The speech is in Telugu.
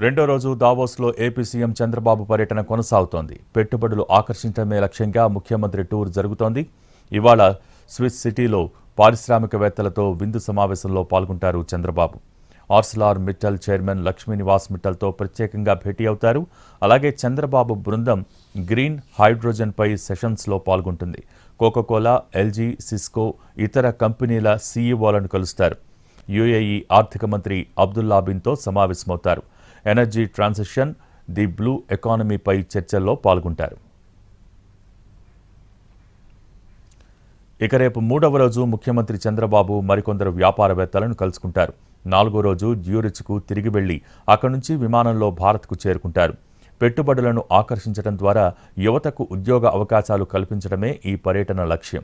రెండో రోజు దావోస్లో ఏపీ సీఎం చంద్రబాబు పర్యటన కొనసాగుతోంది. పెట్టుబడులు ఆకర్షించడమే లక్ష్యంగా ముఖ్యమంత్రి టూర్ జరుగుతోంది. ఇవాళ స్విస్ సిటీలో పారిశ్రామికవేత్తలతో విందు సమావేశంలో పాల్గొంటారు చంద్రబాబు. ఆర్సెలార్ మిట్టల్ చైర్మన్ లక్ష్మీనివాస్ మిట్టల్తో ప్రత్యేకంగా భేటీ అవుతారు. అలాగే చంద్రబాబు బృందం గ్రీన్ హైడ్రోజన్పై సెషన్స్లో పాల్గొంటుంది. కోకాకోలా, ఎల్జీ, సిస్కో, ఇతర కంపెనీల సీఈఓలను కలుస్తారు. యూఏఈ ఆర్థిక మంత్రి అబ్దుల్లా బిన్తో సమావేశమవుతారు. ఎనర్జీ ట్రాన్సిషన్, ది బ్లూ ఎకానమీపై చర్చల్లో పాల్గొంటారు. ఇక రేపు మూడవ రోజు ముఖ్యమంత్రి చంద్రబాబు మరికొందరు వ్యాపారవేత్తలను కలుసుకుంటారు. నాలుగో రోజు జ్యూరిచ్కు తిరిగి వెళ్లి అక్కడి నుంచి విమానంలో భారత్కు చేరుకుంటారు. పెట్టుబడులను ఆకర్షించడం ద్వారా యువతకు ఉద్యోగ అవకాశాలు కల్పించడమే ఈ పర్యటన లక్ష్యం.